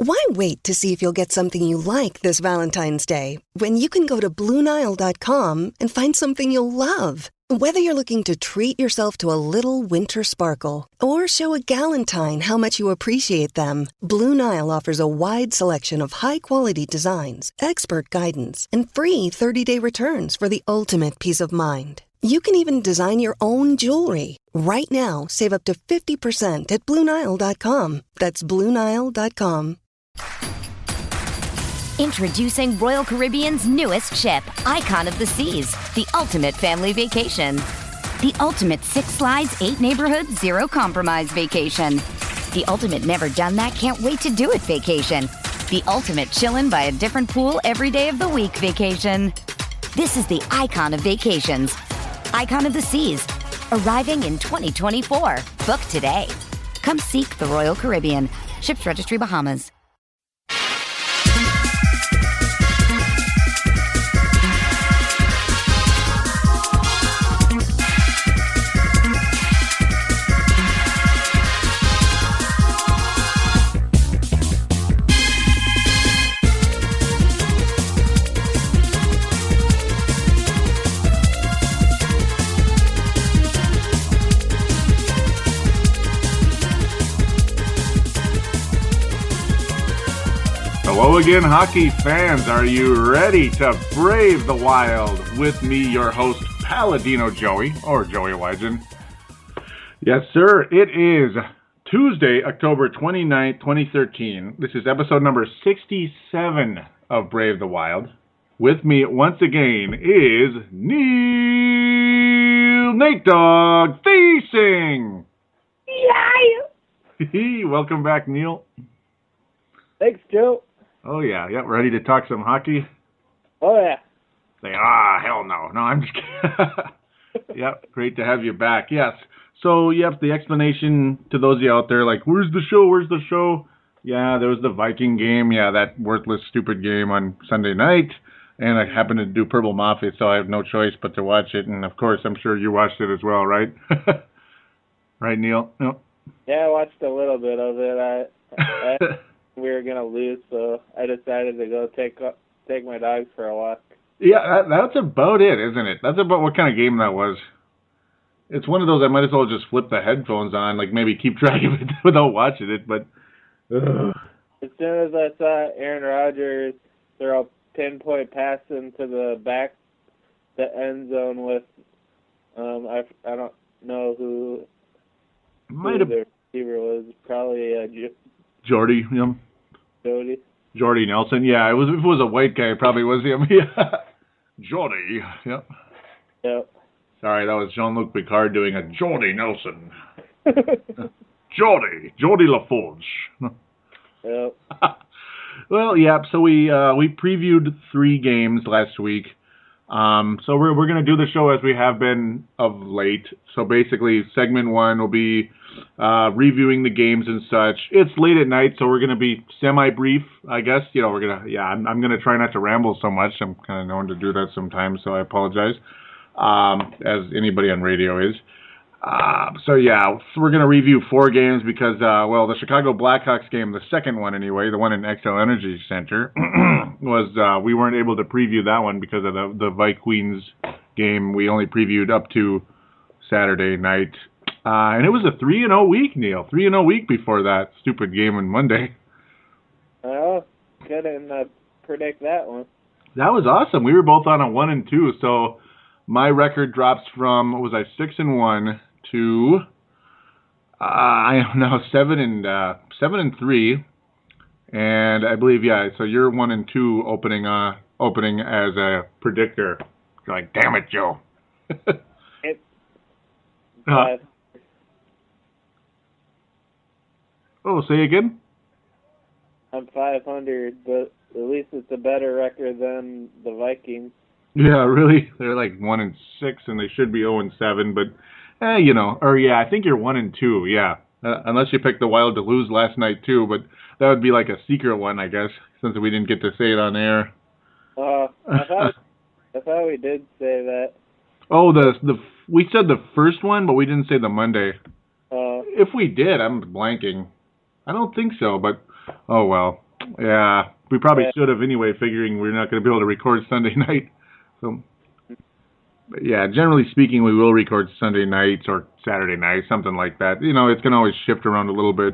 Why wait to see if you'll get something you like this Valentine's Day when you can go to BlueNile.com and find something you'll love? Whether you're looking to treat yourself to a little winter sparkle or show a galentine how much you appreciate them, Blue Nile offers a wide selection of high-quality designs, expert guidance, and free 30-day returns for the ultimate peace of mind. You can even design your own jewelry. Right now, save up to 50% at BlueNile.com. That's BlueNile.com. Introducing Royal Caribbean's newest ship, Icon of the Seas, the ultimate family vacation. The ultimate 6 slides, 8 neighborhoods, 0 compromise vacation. The ultimate never done that, can't wait to do it vacation. The ultimate chillin' by a different pool every day of the week vacation. This is the Icon of vacations. Icon of the Seas, arriving in 2024. Book today. Come seek the Royal Caribbean. Ships Registry, Bahamas. Hello again, hockey fans. Are you ready to brave the wild? With me, your host, Paladino Joey, or Joey Wygen. Yes, sir. It is Tuesday, October 29th, 2013. This is episode number 67 of Brave the Wild. With me, once again, is Neil Nate Dog Thiesing. Yeah. Welcome back, Neil. Thanks, Joe. Oh, yeah. Yep, ready to talk some hockey? Oh, yeah. Say, hell no. No, I'm just kidding. Yep, great to have you back. Yes. So, yep, the explanation to those of you out there, like, where's the show? Where's the show? Yeah, there was the Viking game. Yeah, that worthless, stupid game on Sunday night. And I happened to do Purple Mafia, so I have no choice but to watch it. And, of course, I'm sure you watched it as well, right? Right, Neil? Yep. Yeah, I watched a little bit of it. We were going to lose, so I decided to go take my dogs for a walk. Yeah, that's about it, isn't it? That's about what kind of game that was. It's one of those I might as well just flip the headphones on, like maybe keep track of it without watching it, but... As soon as I saw Aaron Rodgers throw a pinpoint pass into the end zone with, I don't know who the receiver was, probably Jordy, yeah. Jordy Nelson, yeah. If it was a white guy, it probably was him. Yeah. Jordy, yep. Yep. Sorry, that was Jean-Luc Picard doing a Jordy Nelson. Jordy LaForge. Yep. Well, yeah. So we previewed 3 games last week. So we're gonna do the show as we have been of late. So basically, segment 1 will be reviewing the games and such. It's late at night, so we're gonna be semi-brief, I guess. You know, I'm gonna try not to ramble so much. I'm kind of known to do that sometimes, so I apologize. As anybody on radio is. So we're gonna review 4 games because the Chicago Blackhawks game, the second one anyway, the one in XL Energy Center, was we weren't able to preview that one because of the Vikings game. We only previewed up to Saturday night. And it was a 3-0 week, Neil. 3-0 week before that stupid game on Monday. Well, couldn't predict that one. That was awesome. We were both on a 1-2, so my record drops from 6-1 to I am now 7-3, and I believe so you're 1-2 opening as a predictor. You're like, damn it, Joe. Say again? I'm 500, but at least it's a better record than the Vikings. Yeah, really? They're like 1-6, and they should be 0-7, but, I think you're 1-2, yeah. Unless you picked the Wild to lose last night, too, but that would be like a secret one, I guess, since we didn't get to say it on air. I thought we did say that. Oh, we said the first one, but we didn't say the Monday. If we did, I'm blanking. I don't think so, but oh well. Yeah, we probably should have anyway, figuring we're not going to be able to record Sunday night. So, but yeah, generally speaking, we will record Sunday nights or Saturday nights, something like that. You know, it's going to always shift around a little bit.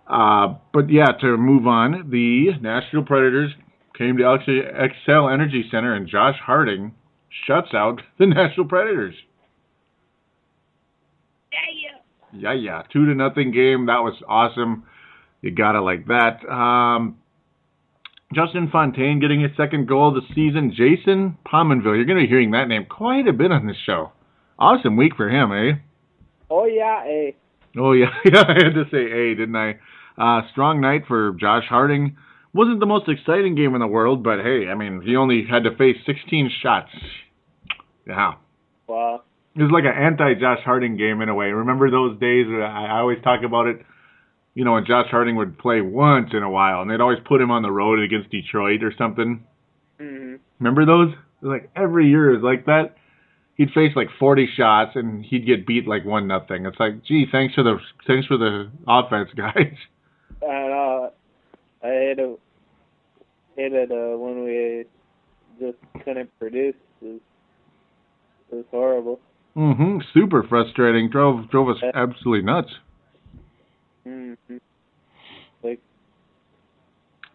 But yeah, to move on, the Nashville Predators came to Xcel Energy Center, and Josh Harding shuts out the Nashville Predators. Yeah. 2-0 game. That was awesome. You gotta like that. Justin Fontaine getting his second goal of the season. Jason Pominville. You're going to be hearing that name quite a bit on this show. Awesome week for him, eh? Oh, yeah, A. Oh, yeah. Yeah, I had to say A, didn't I? Strong night for Josh Harding. Wasn't the most exciting game in the world, but hey, I mean, he only had to face 16 shots. Yeah. Wow. It was like an anti-Josh Harding game in a way. Remember those days? I always talk about it. You know, when Josh Harding would play once in a while, and they'd always put him on the road against Detroit or something. Mm-hmm. Remember those? Like every year is like that. He'd face like 40 shots, and he'd get beat like 1-0. It's like, gee, thanks for the offense, guys. I know. I hated when we just couldn't produce. It was horrible. Mm-hmm. Super frustrating. Drove us absolutely nuts. Mm-hmm. Like,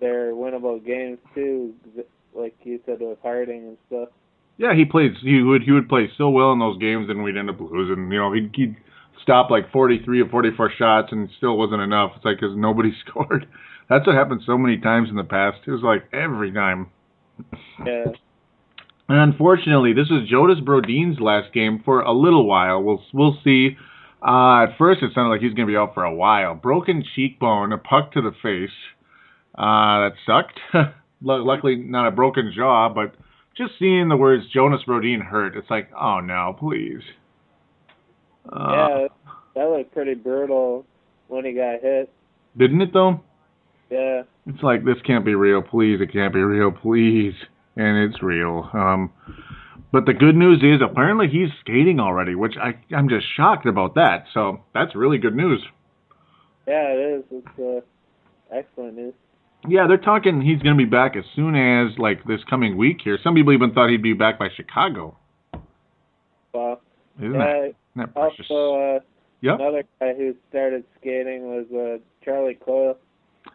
they're winnable games too, like you said with Harding and stuff. Yeah, he would play so well in those games, and we'd end up losing. You know, he'd stop like 43 or 44 shots, and it still wasn't enough. It's like because nobody scored. That's what happened so many times in the past. It was like every time. Yeah. And unfortunately, this was Jonas Brodin's last game for a little while. We'll see. At first, it sounded like he was going to be out for a while. Broken cheekbone, a puck to the face. That sucked. Luckily, not a broken jaw, but just seeing the words Jonas Brodin hurt, it's like, oh no, please. Yeah, that looked pretty brutal when he got hit. Didn't it, though? Yeah. It's like, this can't be real, please. It can't be real, please. And it's real. But the good news is apparently he's skating already, which I'm just shocked about that. So that's really good news. Yeah, it is. It's excellent news. Yeah, they're talking he's going to be back as soon as like this coming week here. Some people even thought he'd be back by Chicago. Wow. Isn't that precious? Also, yep. Another guy who started skating was Charlie Coyle.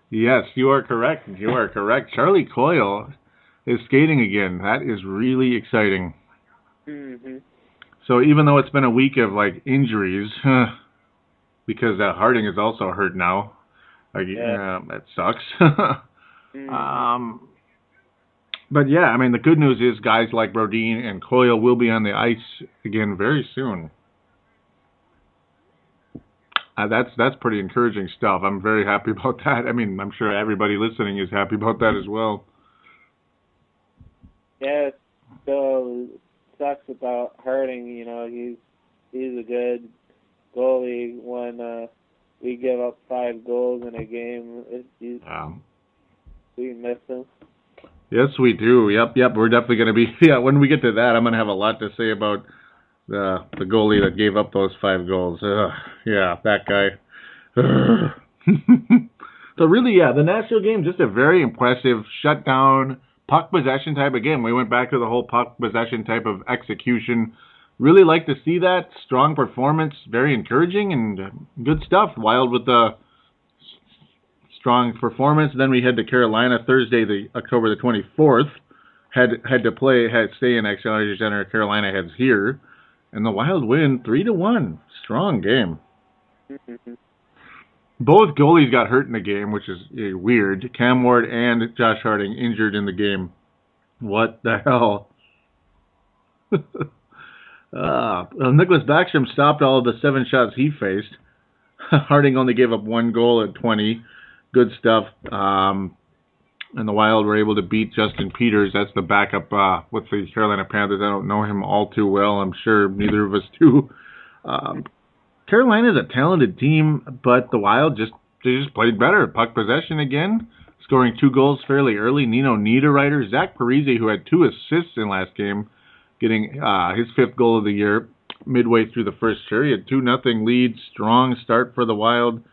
Yes, you are correct. You are correct. Charlie Coyle is skating again. That is really exciting. Mm-hmm. So even though it's been a week of like injuries, because Harding is also hurt now, that sucks. Mm-hmm. But yeah, I mean the good news is guys like Brodin and Coyle will be on the ice again very soon. That's pretty encouraging stuff. I'm very happy about that. I mean, I'm sure everybody listening is happy about that as well. Yeah, so sucks about Harding. You know, he's a good goalie. When we give up 5 goals in a game, we miss him. Yes, we do. Yep. We're definitely going to be. Yeah, when we get to that, I'm going to have a lot to say about the goalie that gave up those 5 goals. Yeah, that guy. So really, yeah, the Nashville game, just a very impressive shutdown. Puck possession type. Again, we went back to the whole puck possession type of execution. Really like to see that. Strong performance. Very encouraging and good stuff. Wild with the strong performance. Then we head to Carolina Thursday, October the 24th. Had to stay in Xcel Energy Center. Carolina heads here. And the Wild win 3-1. Strong game. Mm-hmm. Both goalies got hurt in the game, which is weird. Cam Ward and Josh Harding injured in the game. What the hell? Nicholas Backstrom stopped all of the 7 shots he faced. Harding only gave up 1 goal at 20. Good stuff. And the Wild were able to beat Justin Peters. That's the backup with the Carolina Panthers. I don't know him all too well. I'm sure neither of us do. Carolina is a talented team, but the Wild just played better. Puck possession again, scoring 2 goals fairly early. Nino Niederreiter, Zach Parise, who had 2 assists in last game, getting his 5th goal of the year midway through the first period. 2-0 lead, strong start for the Wild.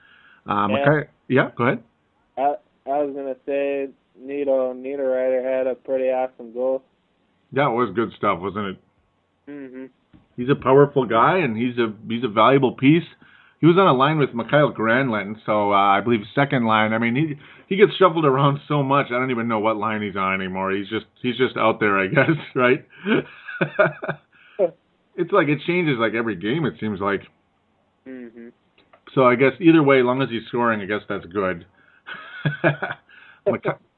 Yeah, go ahead. I was going to say Niederreiter had a pretty awesome goal. That was good stuff, wasn't it? Mhm. He's a powerful guy, and he's a valuable piece. He was on a line with Mikhail Granlund, so I believe second line. I mean, he gets shuffled around so much. I don't even know what line he's on anymore. He's just out there, I guess, right? It's like it changes like every game. It seems like. Mhm. So I guess either way, as long as he's scoring, I guess that's good.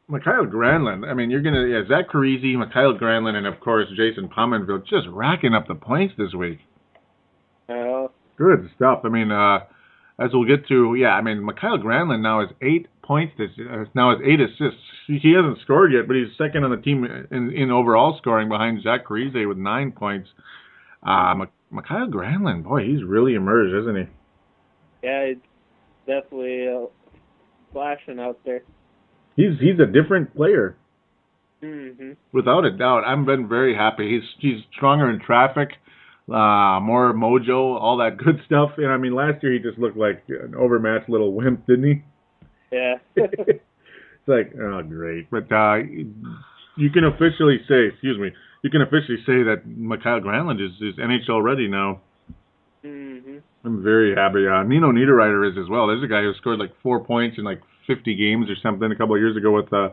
Mikhail Granlund. I mean, you're gonna Zach Parise, Mikhail Granlund, and of course Jason Pominville just racking up the points this week. Good stuff. I mean, as we'll get to, I mean, Mikhail Granlund now has 8 points. Now has 8 assists. He hasn't scored yet, but he's second on the team in overall scoring behind Zach Parise with 9 points. Mikhail Granlund, boy, he's really emerged, isn't he? Yeah, he's definitely flashing out there. He's a different player. Mhm. Without a doubt. I've been very happy. He's stronger in traffic, more mojo, all that good stuff. And I mean, last year he just looked like an overmatched little wimp, didn't he? Yeah. It's like, oh, great. But you can officially say, that Mikhail Granlund is NHL ready now. Mhm. I'm very happy. Nino Niederreiter is as well. There's a guy who scored like 4 points in like 50 games or something a couple of years ago with the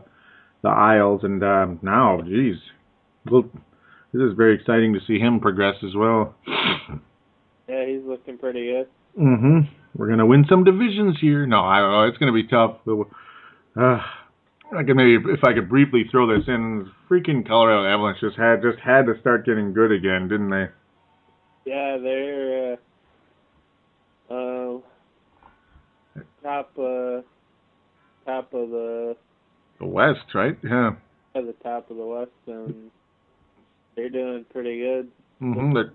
Isles, and now, geez, this is very exciting to see him progress as well. Yeah, he's looking pretty good. Mhm. We're gonna win some divisions here. No, I don't know. It's gonna be tough. I could maybe, if I could briefly throw this in, freaking Colorado Avalanche just had to start getting good again, didn't they? Yeah, they're top of the West, right? Yeah. at the top of the West, and they're doing pretty good. Mhm. They're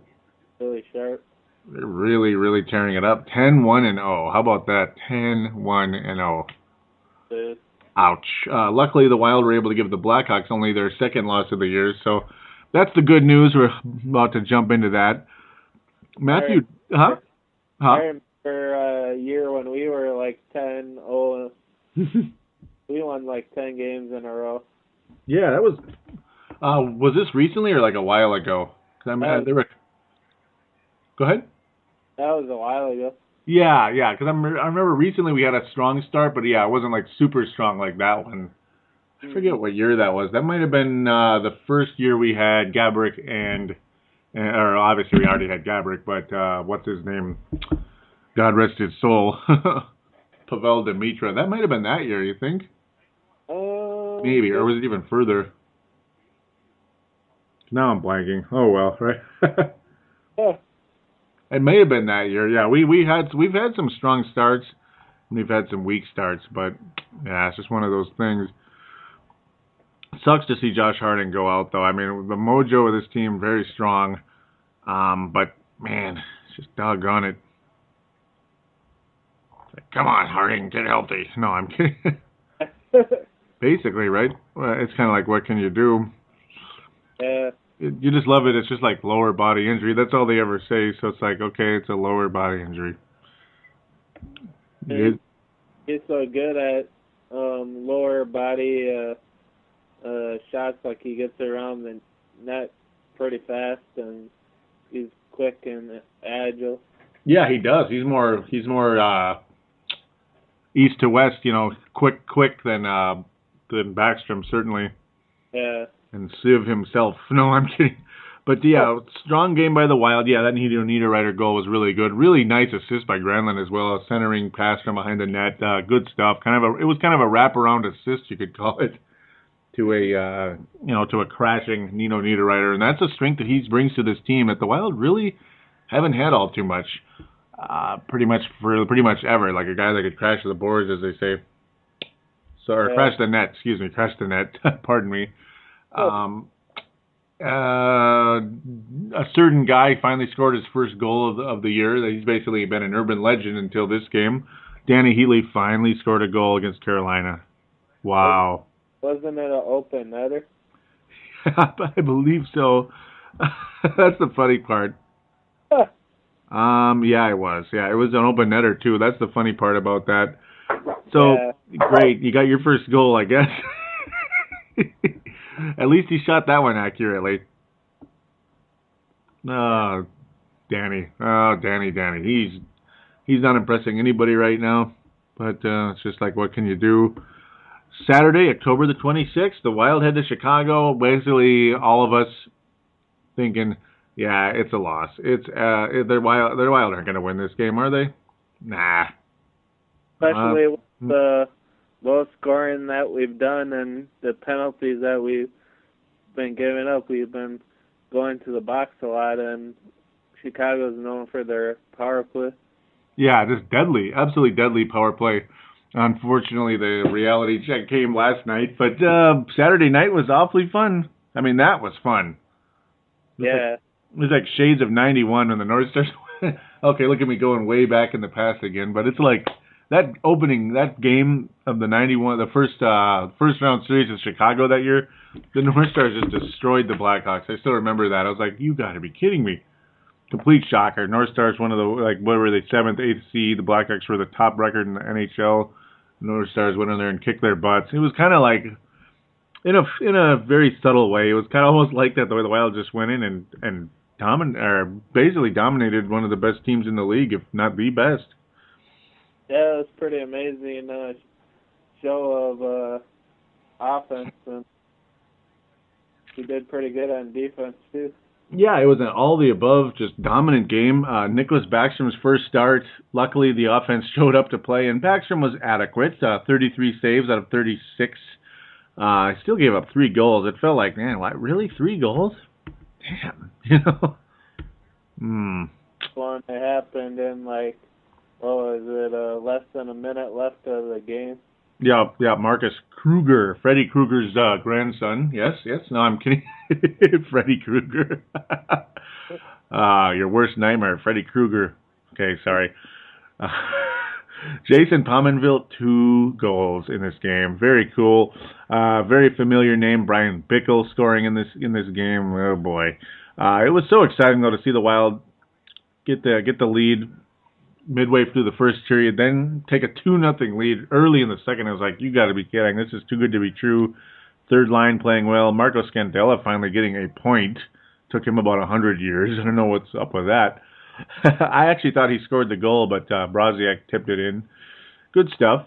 Really sharp. really, really tearing it up. 10-1-0. How about that? 10-1-0. Good. Ouch. Luckily, the Wild were able to give the Blackhawks only their second loss of the year, so that's the good news. We're about to jump into that. Matthew, I remember a year when we were like 10-0. We won like 10 games in a row. Yeah, that was this recently or like a while ago? 'Cause they were. Go ahead. That was a while ago. Yeah, because I remember recently we had a strong start, but it wasn't like super strong like that one. I forget what year that was. That might have been the first year we had Gaborik or obviously we already had Gaborik, but what's his name? God rest his soul. Pavel Demitra. That might have been that year, you think? Maybe, or was it even further? Now I'm blanking. Oh well, right? It may have been that year. Yeah, we've had some strong starts, and we've had some weak starts, but it's just one of those things. Sucks to see Josh Harding go out, though. I mean, the mojo of this team very strong, but man, it's just doggone it. Come on, Harding, get healthy. No, I'm kidding. Basically, right? Well, it's kind of like, what can you do? Yeah. You just love it. It's just like lower body injury. That's all they ever say. So it's like, okay, it's a lower body injury. He's so good at lower body shots. Like he gets around the net pretty fast, and he's quick and agile. Yeah, he does. He's more east to west, quick than Backstrom, certainly. Yeah. And Civ himself. No, I'm kidding. But strong game by the Wild. Yeah, that Niederreiter goal was really good. Really nice assist by Granlund as well. A centering pass from behind the net. Good stuff. It was kind of a wraparound assist, you could call it, to a crashing Nino Niederreiter, and that's a strength that he brings to this team that the Wild really haven't had all too much. Pretty much ever. Like a guy that could crash the boards, as they say. So, or crash the net. Excuse me, crash the net. Pardon me. A certain guy finally scored his first goal of the year. He's basically been an urban legend until this game. Danny Heatley finally scored a goal against Carolina. Wow. Wasn't it an open netter? I believe so. That's the funny part. Yeah, it was. Yeah, it was an open netter too. That's the funny part about that. So great, you got your first goal, I guess. At least he shot that one accurately. Oh, Danny. Oh, Danny. He's not impressing anybody right now. But it's just like, what can you do? Saturday, October the 26th, the Wild head to Chicago. Basically, all of us thinking, yeah, it's a loss. It's the Wild aren't going to win this game, are they? Nah. Especially with the low scoring that we've done and the penalties that we've been giving up. We've been going to the box a lot, and Chicago's known for their power play. Yeah, just deadly, absolutely deadly power play. Unfortunately, the reality check came last night, but Saturday night was awfully fun. I mean, that was fun. It was like shades of 91 when the North Stars. Okay, look at me going way back in the past again, but it's like that game of the 91, the first round series of Chicago that year, the North Stars just destroyed the Blackhawks. I still remember that. I was like, you got to be kidding me. Complete shocker. North Stars, one of the, like, what were they, 7th, 8th seed. The Blackhawks were the top record in the NHL. The North Stars went in there and kicked their butts. It was kind of like, in a very subtle way, it was kind of almost like that, the way the Wild just went in and basically dominated one of the best teams in the league, if not the best. Yeah, it was pretty amazing show of offense, and we did pretty good on defense, too. Yeah, it was an all-the-above, just dominant game. Nicholas Backstrom's first start, luckily the offense showed up to play, and Backstrom was adequate, 33 saves out of 36. Still gave up 3 goals. It felt like, man, what, really 3 goals? Damn, you know? One that happened in, like, less than a minute left of the game. Yeah, Marcus Kruger, Freddy Krueger's grandson. Yes, no, I'm kidding. Freddy Krueger. Your worst nightmare, Freddy Krueger. Okay, sorry. Jason Pominville, 2 goals in this game. Very cool. Very familiar name, Brian Bickle, scoring in this game. Oh boy, it was so exciting though to see the Wild get the lead midway through the first period, then take a 2-0 lead early in the second. I was like, you got to be kidding. This is too good to be true. Third line playing well. Marco Scandella finally getting a point. Took him about 100 years. I don't know what's up with that. I actually thought he scored the goal, but Broziak tipped it in. Good stuff.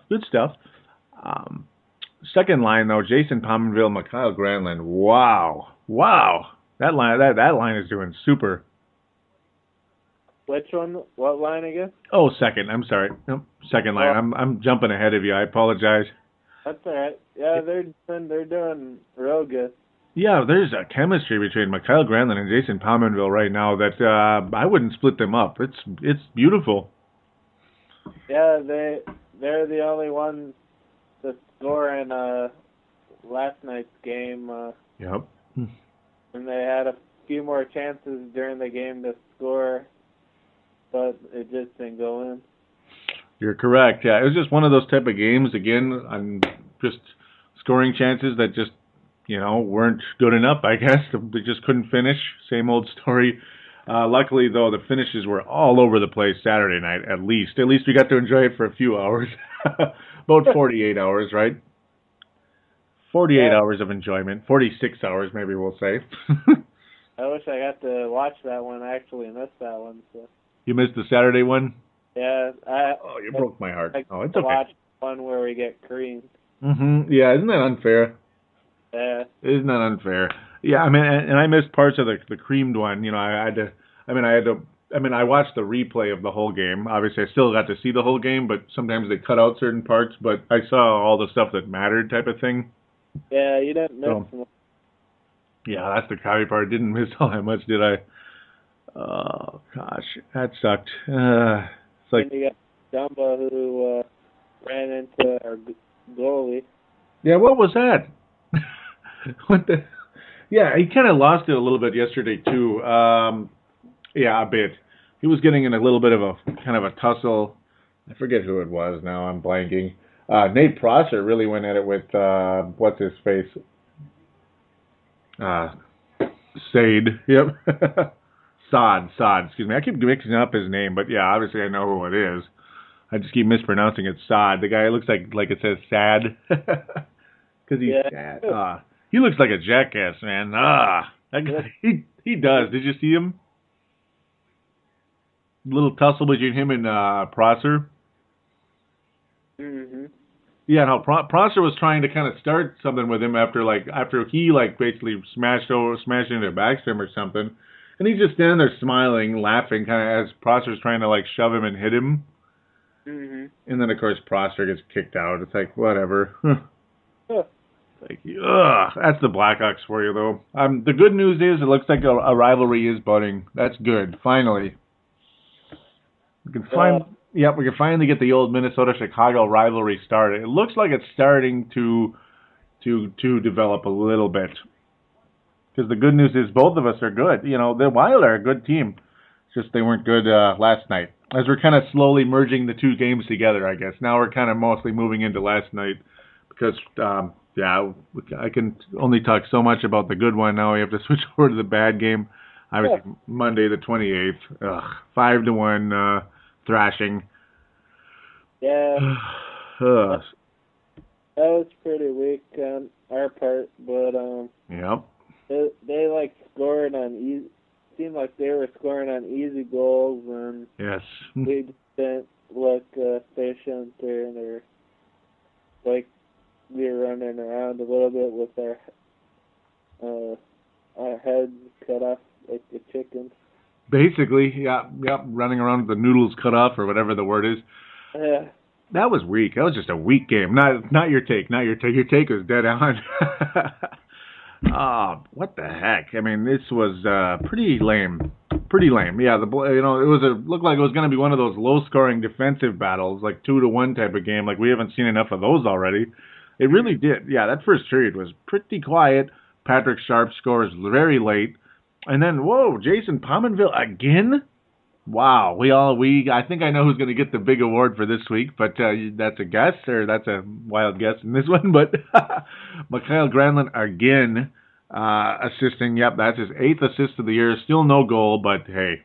Second line, though, Jason Pominville, Mikhail Granlund. Wow. That line is doing super. Which one? What line again? Oh, second. I'm sorry. Nope, second line. I'm jumping ahead of you. I apologize. That's all right. Yeah, they're doing real good. Yeah, there's a chemistry between Mikhail Granlund and Jason Pominville right now that I wouldn't split them up. It's beautiful. Yeah, they're the only ones to score in last night's game. Yep. And they had a few more chances during the game to score, but it just didn't go in. You're correct. Yeah, it was just one of those type of games, again, on just scoring chances that just, weren't good enough, I guess. They just couldn't finish. Same old story. Luckily, though, the finishes were all over the place Saturday night, at least. At least we got to enjoy it for a few hours. About 48 hours, right? 48 hours of enjoyment. 46 hours, maybe we'll say. I wish I got to watch that one. I actually missed that one. So. You missed the Saturday one? Yeah. You broke my heart. Oh, it's okay. Watch one where we get creamed. Yeah, isn't that unfair? Yeah. Isn't that unfair? Yeah, I mean, and I missed parts of the creamed one. I watched the replay of the whole game. Obviously, I still got to see the whole game, but sometimes they cut out certain parts. But I saw all the stuff that mattered, type of thing. Yeah, you didn't miss much. Yeah, that's the crappy part. I didn't miss all that much, did I? Oh, gosh, that sucked. It's like, and you got Dumba who ran into our goalie. Yeah, what was that? What the? Yeah, he kind of lost it a little bit yesterday too. Yeah, a bit. He was getting in a little bit of a kind of a tussle. I forget who it was now. I'm blanking. Nate Prosser really went at it with what's his face? Sade. Yep. Sod. Excuse me. I keep mixing up his name, but yeah, obviously I know who it is. I just keep mispronouncing it. Sod. The guy looks like it says sad because he's sad. He looks like a jackass, man. That guy, he does. Did you see him? Little tussle between him and Prosser. Mm-hmm. Yeah, no, Prosser was trying to kind of start something with him after he basically smashed into Backstrom or something, and he's just standing there smiling, laughing, kind of as Prosser's trying to shove him and hit him. Mm-hmm. And then of course Prosser gets kicked out. It's like whatever. Huh. That's the Blackhawks for you though. The good news is it looks like a rivalry is budding. That's good. Finally, we can finally get the old Minnesota-Chicago rivalry started. It looks like it's starting to develop a little bit. Because the good news is both of us are good. The Wild are a good team. It's just they weren't good last night. As we're kind of slowly merging the two games together, I guess. Now we're kind of mostly moving into last night because, I can only talk so much about the good one. Now we have to switch over to the bad game. Obviously, Monday the 28th. 5-1 thrashing. Yeah. That was pretty weak on our part, but Yep. they scored on easy. Seemed like they were scoring on easy goals, and yes, we didn't look efficient or like we were running around a little bit with our heads cut off like the chickens. Basically, yeah, running around with the noodles cut off or whatever the word is. Yeah. That was weak. That was just a weak game. Not your take. Not your take. Your take was dead on. What the heck? I mean, this was pretty lame. Pretty lame. Yeah, it looked like it was going to be one of those low-scoring defensive battles, like 2-1 type of game. Like we haven't seen enough of those already. It really did. Yeah, that first period was pretty quiet. Patrick Sharp scores very late, and then Jason Pominville again. Wow, I think I know who's going to get the big award for this week, but that's a guess, or that's a wild guess in this one, but Mikhail Granlund again assisting. Yep, that's his 8th assist of the year. Still no goal, but hey.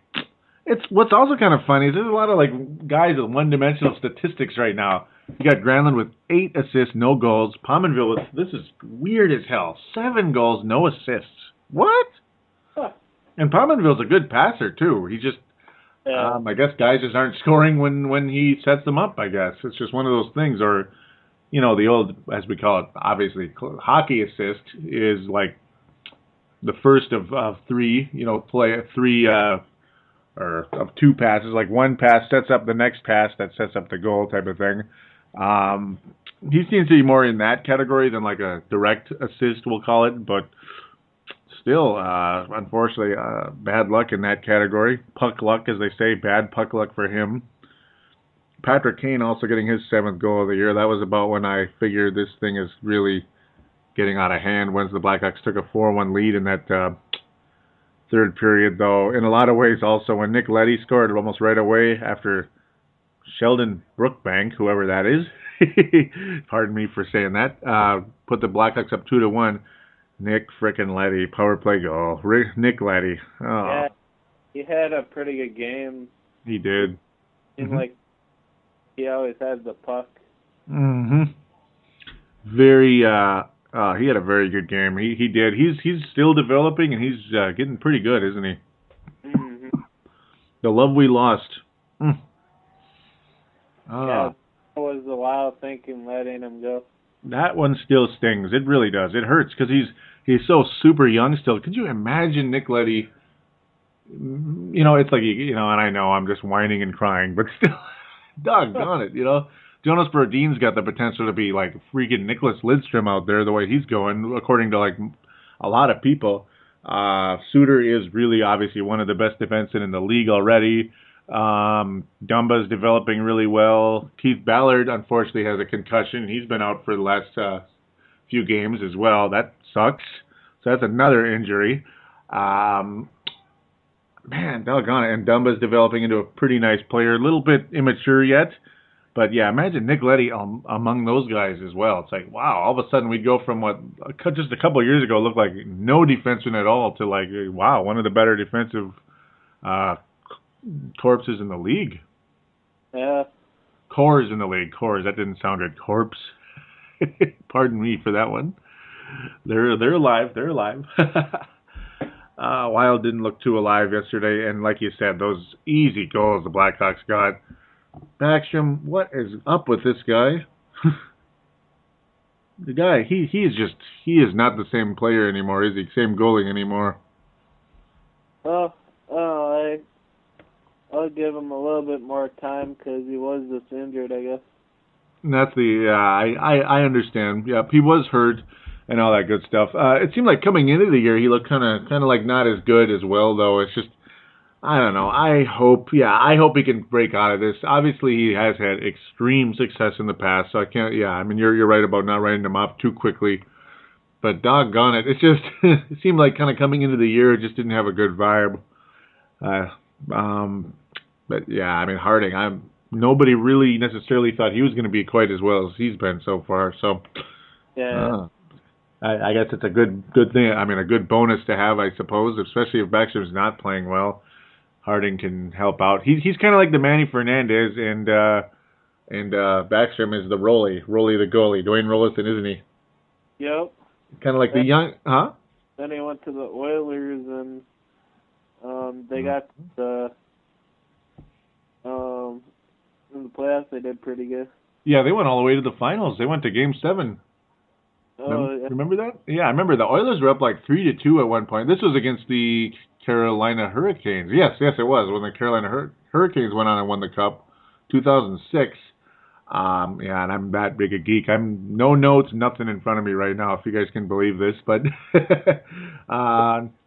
What's also kind of funny is there's a lot of guys with one-dimensional statistics right now. You got Granlund with 8 assists, no goals. Pominville this is weird as hell. 7 goals, no assists. What? Huh. And Pominville's a good passer, too. He just... I guess guys just aren't scoring when he sets them up, I guess. It's just one of those things. Or, the old, as we call it, obviously, hockey assist is the first of 3, play 3, or of 2 passes. Like one pass sets up the next pass that sets up the goal type of thing. He seems to be more in that category than a direct assist, we'll call it, but... Still, unfortunately, bad luck in that category. Puck luck, as they say, bad puck luck for him. Patrick Kane also getting his 7th goal of the year. That was about when I figured this thing is really getting out of hand. Once the Blackhawks took a 4-1 lead in that third period, though. In a lot of ways, also, when Nick Leddy scored almost right away after Sheldon Brookbank, whoever that is, pardon me for saying that, put the Blackhawks up 2-1. Nick frickin' Leddy, power play goal. Nick Leddy. Oh. Yeah, he had a pretty good game. He did. Seemed like he always had the puck. Mm-hmm. Very, he had a very good game. He did. He's still developing, and he's getting pretty good, isn't he? Mm-hmm. The love we lost. Mm. Yeah, it was a while thinking letting him go. That one still stings. It really does. It hurts because he's so super young still. Could you imagine Nick Leddy? It's like, and I know I'm just whining and crying, but still, doggone it, Jonas Brodin's got the potential to be like freaking Nicholas Lidstrom out there the way he's going, according to a lot of people. Suter is really obviously one of the best defensemen in the league already. Dumba's developing really well. Keith Ballard, unfortunately, has a concussion. He's been out for the last few games as well. That sucks. So that's another injury. Man, doggone it. And Dumba's developing into a pretty nice player. A little bit immature yet. But yeah, imagine Nick Leddy among those guys as well. It's like, wow, all of a sudden we'd go from what just a couple of years ago looked like no defenseman at all to wow, one of the better defensive corpses in the league. Yeah. Cores in the league. Cores. That didn't sound good. Corpse. Pardon me for that one. They're alive. They're alive. Wild didn't look too alive yesterday, and like you said, those easy goals the Blackhawks got. Backstrom, what is up with this guy? The guy, he is not the same player anymore, is he? Same goalie anymore. I'll give him a little bit more time because he was just injured, I guess. And that's I understand. Yep, he was hurt and all that good stuff. It seemed like coming into the year he looked kind of like not as good as well, though. It's just, I don't know. I hope he can break out of this. Obviously, he has had extreme success in the past, so I can't. Yeah, I mean, you're right about not writing him off too quickly. But doggone it, it just it seemed like kind of coming into the year, it just didn't have a good vibe. But yeah, I mean, Harding, nobody really necessarily thought he was going to be quite as well as he's been so far. So yeah, I guess it's a good thing. I mean, a good bonus to have, I suppose, especially if Backstrom's not playing well. Harding can help out. He's kind of like the Manny Fernandez, and Backstrom is the Rolly the goalie, Dwayne Rollison, isn't he? Yep. Kind of like the young, huh? Then he went to the Oilers, and they got in the playoffs. They did pretty good. Yeah, they went all the way to the finals. They went to Game 7. Remember that? Yeah, I remember the Oilers were up like 3-2 at one point. This was against the Carolina Hurricanes. Yes, it was when the Carolina Hurricanes went on and won the Cup, 2006. Yeah, and I'm that big a geek. I'm no notes, nothing in front of me right now, if you guys can believe this. But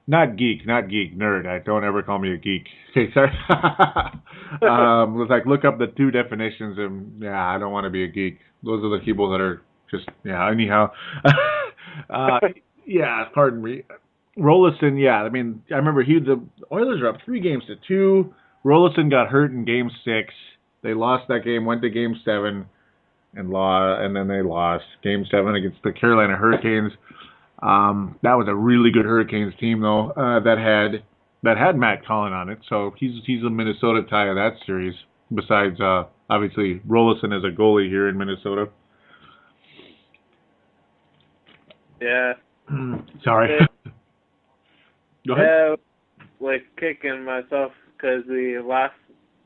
not geek, nerd. Don't ever call me a geek. Okay, sorry. Like look up the two definitions, and yeah, I don't want to be a geek. Those are the people that are just anyhow. Yeah, pardon me. Rollison, yeah, I mean, I remember the Oilers were up 3-2. Rollison got hurt in Game 6. They lost that game, went to Game 7, and then they lost Game 7 against the Carolina Hurricanes. That was a really good Hurricanes team, though, that had Matt Cullen on it. So he's a Minnesota tie of that series. Besides, obviously, Rollison as a goalie here in Minnesota. Yeah. Sorry. Go ahead. Yeah, like kicking myself because we lost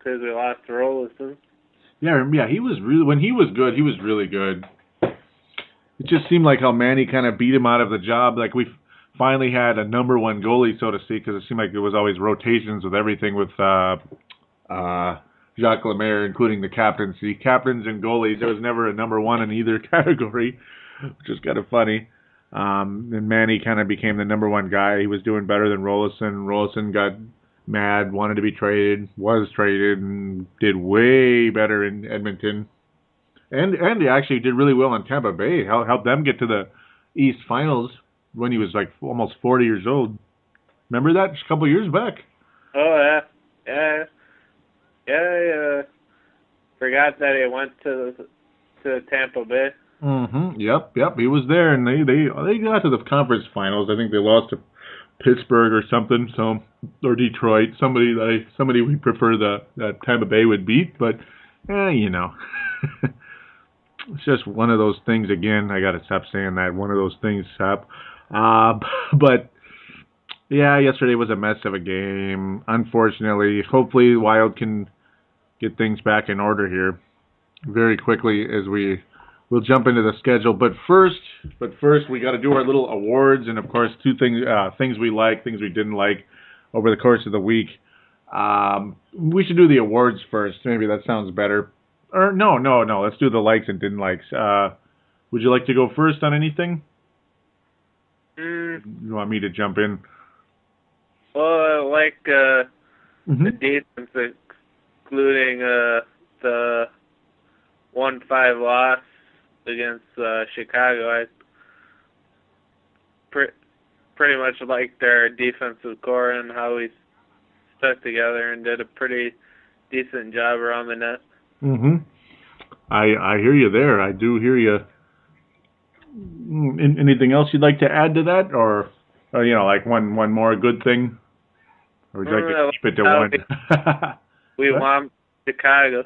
to Rollison. Yeah, he was really, when he was good, he was really good. It just seemed like how Manny kind of beat him out of the job. Like we finally had a number one goalie, so to speak, because it seemed like there was always rotations with everything with Jacques Lemaire, including the captaincy. Captains and goalies, there was never a number one in either category, which is kind of funny. And Manny kind of became the number one guy. He was doing better than Rollison. Rollison got mad, wanted to be traded, was traded, and did way better in Edmonton. And he actually did really well in Tampa Bay. Helped them get to the East Finals when he was like almost 40 years old. Remember that? Just a couple of years back. Oh, yeah. I forgot that he went to Tampa Bay. Mm-hmm. Yep. He was there, and they got to the conference finals. I think they lost to Pittsburgh or something, or Detroit. Somebody we prefer that Tampa Bay would beat, but it's just one of those things. Again, I got to stop saying that. One of those things, Sap. But yeah, yesterday was a mess of a game. Unfortunately, hopefully Wild can get things back in order here very quickly as we'll jump into the schedule. But first, we got to do our little awards, and of course, two things we like, things we didn't like over the course of the week. We should do the awards first. Maybe that sounds better. Or no. Let's do the likes and didn't likes. Would you like to go first on anything? You want me to jump in? Well, I like the defense, including the 1-5 loss against Chicago. I pretty much liked their defensive core and how we stuck together and did a pretty decent job around the net. Mm-hmm. I hear you there. I do hear you. Anything else you'd like to add to that, or like one more good thing, or would you like to keep it to one? We won Chicago.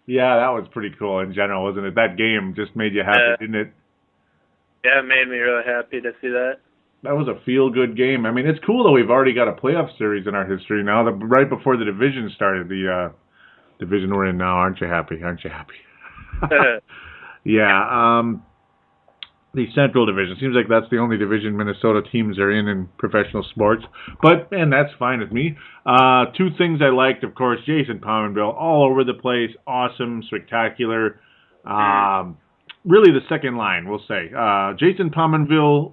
Yeah, that was pretty cool in general, wasn't it? That game just made you happy, didn't it? Yeah, it made me really happy to see that. That was a feel-good game. I mean, it's cool that we've already got a playoff series in our history now. Right before the division started, the division we're in now. Aren't you happy? Aren't you happy? Yeah. The Central Division. Seems like that's the only division Minnesota teams are in professional sports. But, man, that's fine with me. Two things I liked, of course, Jason Pominville, all over the place, awesome, spectacular. Really the second line, we'll say. Jason Pominville,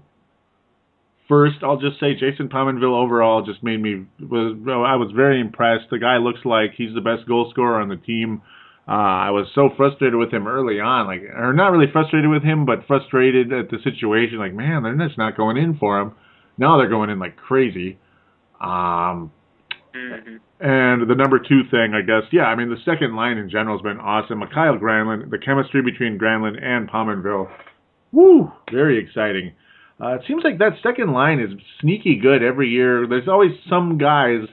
first, I'll just say Jason Pominville overall just made me, I was very impressed. The guy looks like he's the best goal scorer on the team. I was so frustrated with him early on, or not really frustrated with him, but frustrated at the situation. Like, man, they're just not going in for him. Now they're going in like crazy. And the number two thing, I guess, yeah, I mean, the second line in general has been awesome. Mikhail Granlund, the chemistry between Granlund and Pominville, woo, very exciting. It seems like that second line is sneaky good every year. There's always some guys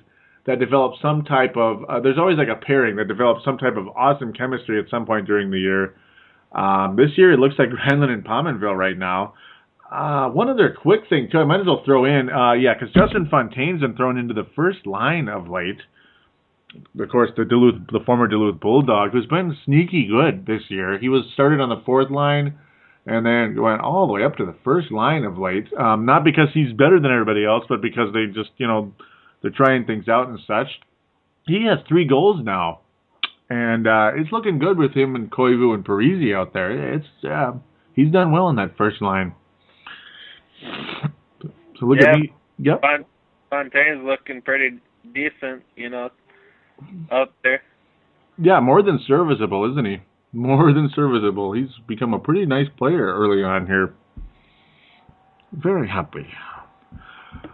that develop some type of, there's always like a pairing that develops some type of awesome chemistry at some point during the year. This year it looks like Granlund and Pominville right now. One other quick thing, too, I might as well throw in, because Justin Fontaine's been thrown into the first line of late. Of course, the former Duluth Bulldog, who's been sneaky good this year. He was started on the fourth line and then went all the way up to the first line of late. Not because he's better than everybody else, but because they just, they're trying things out and such. He has 3 goals now, and it's looking good with him and Koivu and Parisi out there. He's done well in that first line. So look at me. Yep. Fontaine's looking pretty decent, out there. Yeah, more than serviceable, isn't he? More than serviceable. He's become a pretty nice player early on here. Very happy.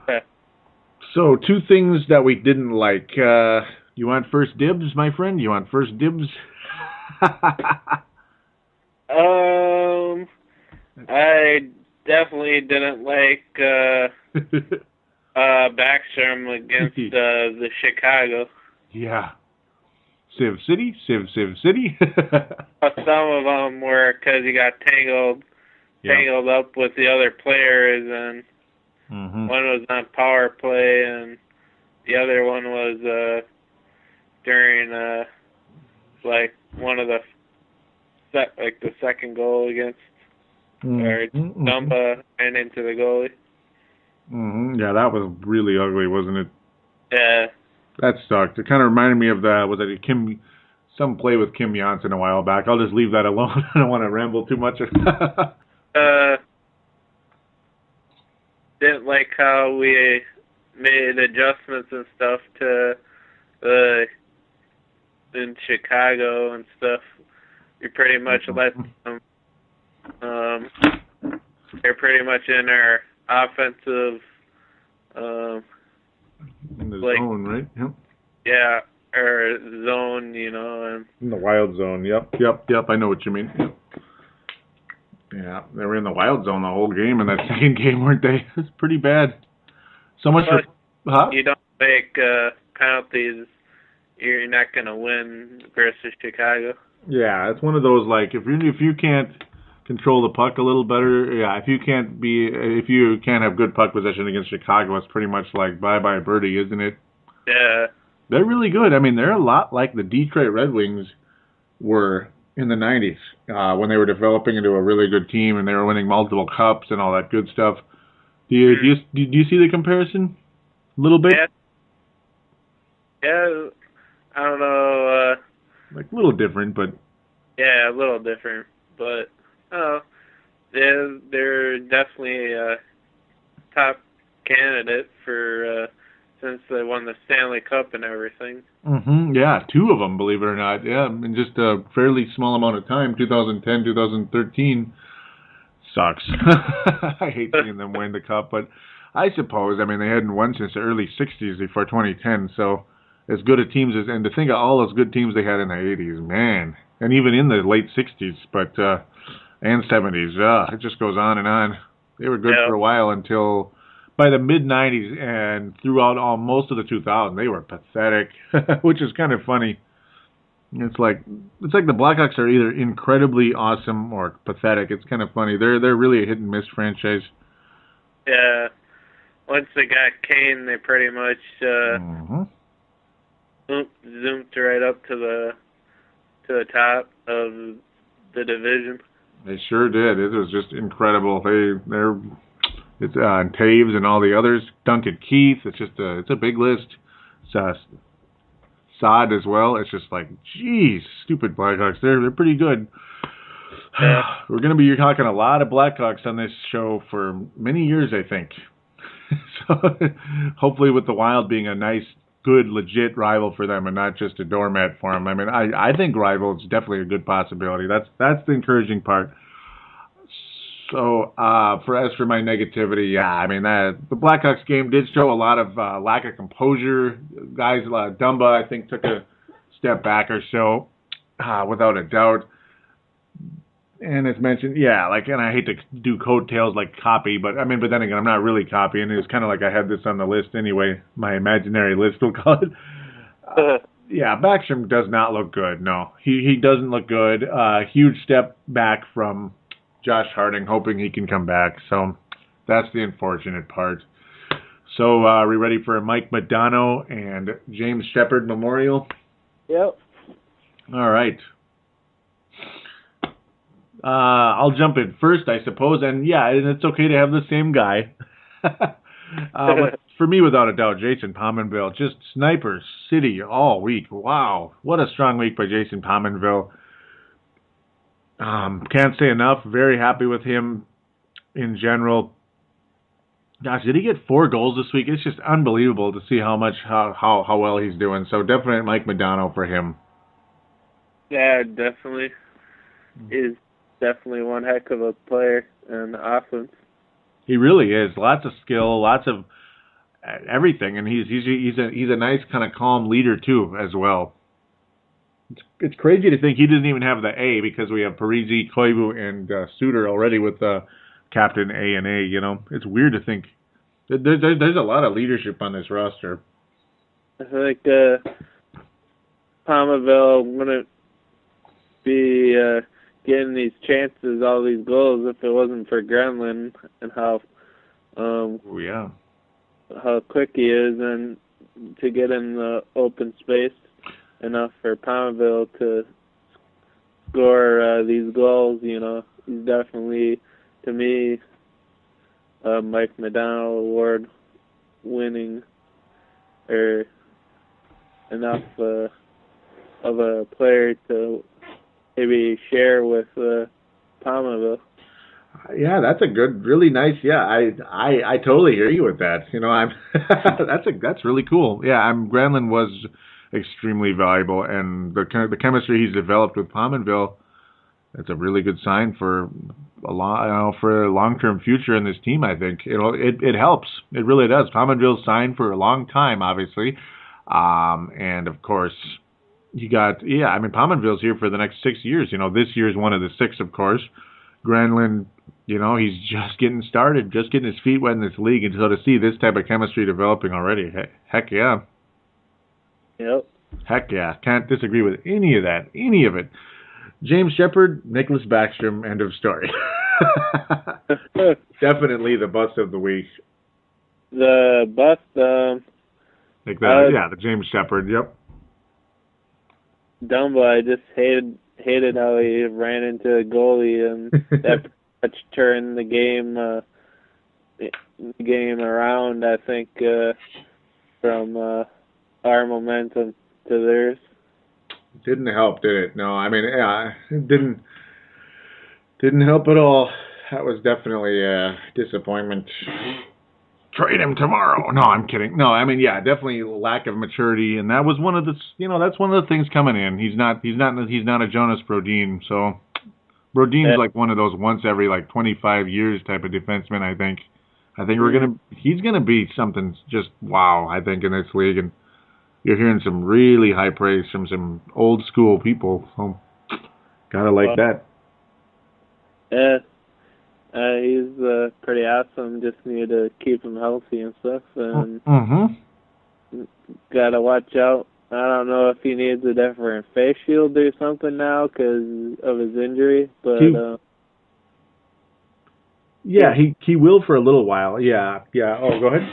Okay. So, 2 things that we didn't like. You want first dibs, my friend? You want first dibs? I definitely didn't like Backstrom against the Chicago. Yeah. Civ City? Civ City? Some of them were because he got tangled up with the other players, and one was on power play, and the other one was during one of the the second goal against or Dumba ran into the goalie. Yeah, that was really ugly, wasn't it? Yeah. That sucked. It kind of reminded me of some play with Kim Janssen a while back. I'll just leave that alone. I don't want to ramble too much. Didn't like how we made adjustments and stuff to in Chicago and stuff. We pretty much let them. They're pretty much in our offensive. In the zone, right? Yep. Yeah, or zone, and in the wild zone. Yep. I know what you mean. Yep. Yeah, they were in the wild zone the whole game in that second game, weren't they? It's pretty bad. So much for... Huh? You don't make penalties, you're not going to win versus Chicago. Yeah, it's one of those, if you can't control the puck a little better, if you can't have good puck possession against Chicago, it's pretty much like bye-bye birdie, isn't it? Yeah. They're really good. I mean, they're a lot like the Detroit Red Wings were in the 90s when they were developing into a really good team and they were winning multiple cups and all that good stuff. Do you see the comparison a little bit? Yeah, I don't know. A little different, but... Yeah, a little different, but... they're definitely a top candidate for since they won the Stanley Cup and everything. Yeah, 2 of them, believe it or not. Yeah, in just a fairly small amount of time, 2010, 2013. Sucks. I hate seeing them win the Cup, but I suppose, they hadn't won since the early 60s before 2010, so as good a teams as, and to think of all those good teams they had in the 80s, man, and even in the late 60s, but... and 70s. It just goes on and on. They were good for a while until by the mid-90s and throughout most of the 2000s, they were pathetic, which is kind of funny. It's like the Blackhawks are either incredibly awesome or pathetic. It's kind of funny. They're really a hit and miss franchise. Yeah. Once they got Kane, they pretty much zoomed right up to the top of the division. They sure did. It was just incredible. It's Taves and all the others. Duncan Keith. It's a big list. Saad as well. It's just like, geez, stupid Blackhawks. They're pretty good. Yeah. We're going to be talking a lot of Blackhawks on this show for many years, I think. So hopefully with the Wild being a nice, good, legit rival for them and not just a doormat for them. I mean, I think rival is definitely a good possibility. That's the encouraging part. So as for my negativity, yeah, I mean, the Blackhawks game did show a lot of lack of composure. Guys, Dumba, I think, took a step back or so, without a doubt. And as mentioned, yeah, and I hate to do coattails like copy, but then again, I'm not really copying. It was kind of like I had this on the list anyway. My imaginary list, we'll call it. Yeah, Backstrom does not look good. No, he doesn't look good. Huge step back from Josh Harding, hoping he can come back. So that's the unfortunate part. So are we ready for a Mike Modano and James Shepard memorial? Yep. All right. I'll jump in first, I suppose. And yeah, and it's okay to have the same guy. But for me, without a doubt, Jason Pominville, just sniper city all week. Wow, what a strong week by Jason Pominville. Can't say enough. Very happy with him in general. Did he get 4 goals this week? It's just unbelievable to see how well he's doing. So definitely Mike Modano for him. Yeah, definitely. He's definitely one heck of a player in offense. He really is. Lots of skill, lots of everything, and he's a nice kind of calm leader too as well. It's crazy to think he doesn't even have the A because we have Parisi, Koivu, and Suter already with Captain A and A. You know, it's weird to think there's a lot of leadership on this roster. I feel like Palmerville wouldn't be getting these chances, all these goals, if it wasn't for Grenlin and how quick he is and to get in the open space enough for Palmerville to score these goals. You know, he's definitely, to me, Mike Modano Award winning or enough of a player to maybe share with Palmerville. Yeah, that's a good, really nice. Yeah, I totally hear you with that. You know, that's really cool. Yeah, Granlund was extremely valuable, and the chemistry he's developed with Pominville, that's a really good sign for a long-term future in this team. I think it helps. It really does. Pominville's signed for a long time, obviously, and of course. Pominville's here for the next 6 years. You know, this year is one of the 6, of course. Granlund, you know, he's just getting started, just getting his feet wet in this league. And so to see this type of chemistry developing already, heck yeah. Yep. Heck yeah. Can't disagree with any of it. James Shepard, Nicholas Backstrom, end of story. Definitely the bust of the week. The bust, the James Shepard, yep. Dumba, I just hated how he ran into a goalie and that pretty much turned the game around. I think from our momentum to theirs. Didn't help, did it? No, it didn't help at all. That was definitely a disappointment. Trade him tomorrow. No, I'm kidding. No, definitely lack of maturity, and that was one of the, that's one of the things coming in. He's not a Jonas Brodin. So Brodin's like one of those once every 25 years type of defenseman. I think he's gonna be something just wow. I think in this league, and you're hearing some really high praise from some old school people. So gotta like that. Yeah. He's pretty awesome. Just need to keep him healthy and stuff. And gotta watch out I don't know if he needs a different face shield or something now because of his injury, but yeah, he will for a little while. Yeah. Oh, go ahead.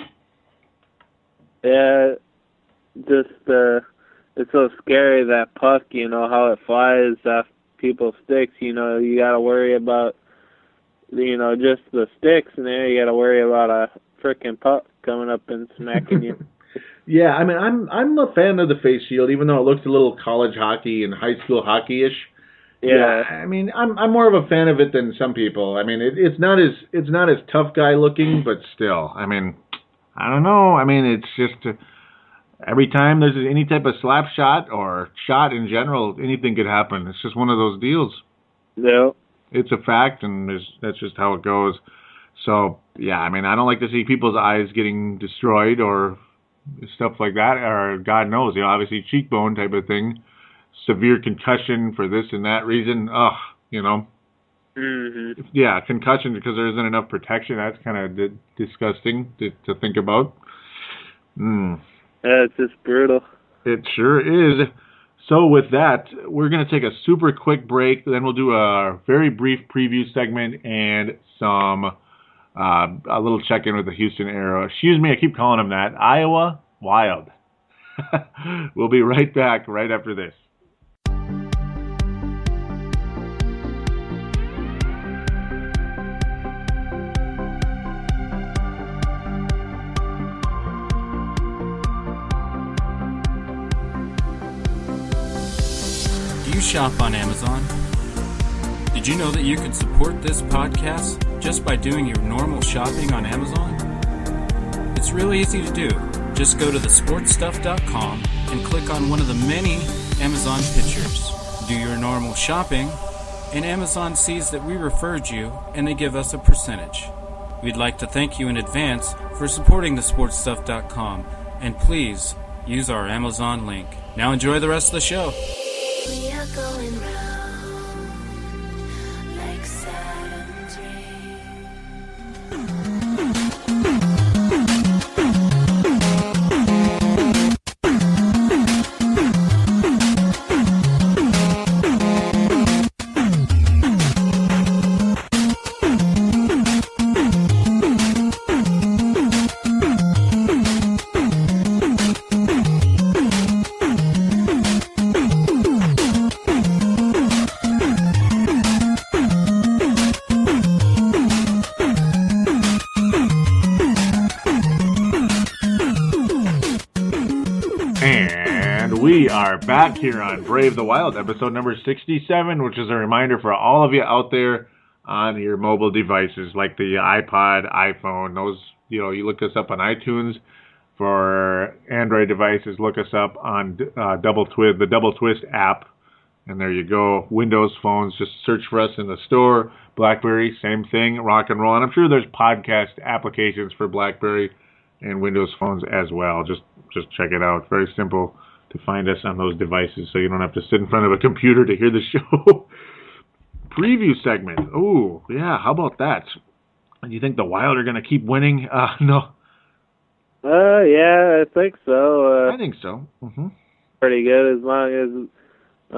Yeah, just it's so scary, that puck. You know how it flies off people's sticks. You know, you got to worry about just the sticks, and then you got to worry about a frickin' puck coming up and smacking you. Yeah, I mean, I'm a fan of the face shield, even though it looks a little college hockey and high school hockey-ish. Yeah. I mean, I'm more of a fan of it than some people. I mean, it's not as tough guy looking, but still, I mean, I don't know. I mean, it's just every time there's any type of slap shot or shot in general, anything could happen. It's just one of those deals. Yeah. It's a fact, and that's just how it goes. So, yeah, I mean, I don't like to see people's eyes getting destroyed or stuff like that, or God knows, obviously cheekbone type of thing, severe concussion for this and that reason. Mm-hmm. Yeah, concussion because there isn't enough protection. That's kind of disgusting to think about. Yeah, it's just brutal. It sure is. So with that, we're going to take a super quick break. Then we'll do a very brief preview segment and a little check-in with the Houston Aero. Excuse me, I keep calling them that. Iowa Wild. We'll be right back right after this. Do you shop on Amazon? Did you know that you can support this podcast just by doing your normal shopping on Amazon? It's really easy to do. Just go to thesportstuff.com and click on one of the many Amazon pictures. Do your normal shopping, and Amazon sees that we referred you, and they give us a percentage. We'd like to thank you in advance for supporting thesportstuff.com, and please use our Amazon link. Now enjoy the rest of the show. We are going round like Saturn's We are back here on Brave the Wild, episode number 67, which is a reminder for all of you out there on your mobile devices like the iPod, iPhone. Those, you look us up on iTunes. For Android devices, look us up on the Double Twist app, and there you go. Windows phones, just search for us in the store. BlackBerry, same thing, rock and roll. And I'm sure there's podcast applications for BlackBerry and Windows phones as well. Just check it out. Very simple to find us on those devices, so you don't have to sit in front of a computer to hear the show. Preview segment. Oh, yeah, how about that? Do you think the Wild are going to keep winning? No. Yeah, I think so. I think so. Mm-hmm. Pretty good as long as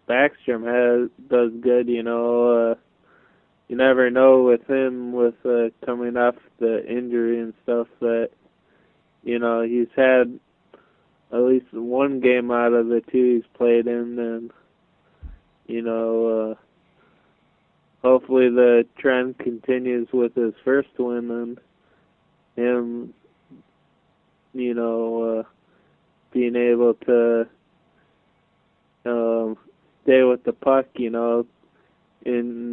Backstrom does good. You never know with him coming off the injury and stuff that he's had at least one game out of the two he's played in, and hopefully the trend continues with his first win and him being able to stay with the puck. In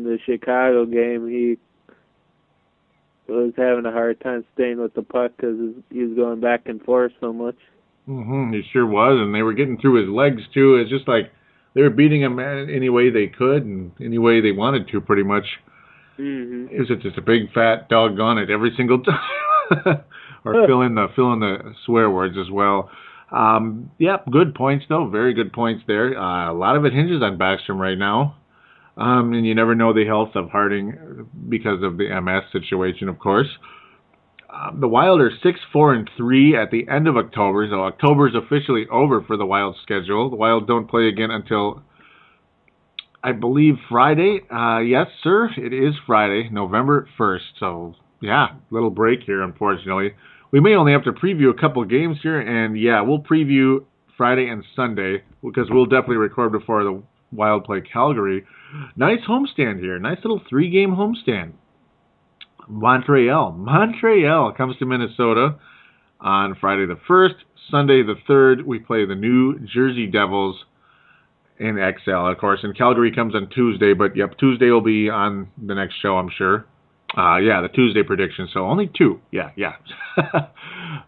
the Chicago game, he was having a hard time staying with the puck because he was going back and forth so much. Mm-hmm, he sure was, and they were getting through his legs too. It's just like they were beating him any way they could and any way they wanted to, pretty much. Mm-hmm. It was just a big fat doggone it every single time, or fill in the swear words as well. Good points though, very good points there. A lot of it hinges on Backstrom right now, and you never know the health of Harding because of the MS situation, of course. The Wild are 6-4-3 at the end of October, so October is officially over for the Wild schedule. The Wild don't play again until, I believe, Friday. Yes, sir, it is Friday, November 1st. So, yeah, little break here, unfortunately. We may only have to preview a couple games here, and yeah, we'll preview Friday and Sunday because we'll definitely record before the Wild play Calgary. Nice homestand here. Nice little 3-game homestand. Montreal comes to Minnesota on Friday the 1st. Sunday the 3rd, we play the New Jersey Devils in XL, of course. And Calgary comes on Tuesday, but yep, Tuesday will be on the next show, I'm sure. The Tuesday prediction, so only 2. Yeah.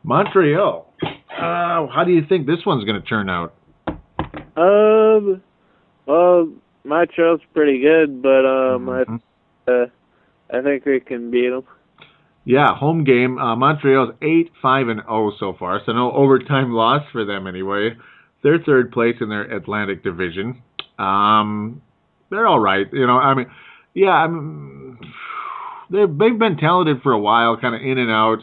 Montreal. How do you think this one's going to turn out? Well, Montreal's pretty good, but I think we can beat them. Yeah, home game. Montreal's 8-5-0 so far, so no overtime loss for them anyway. They're third place in their Atlantic Division. They're all right. They've been talented for a while, kind of in and out.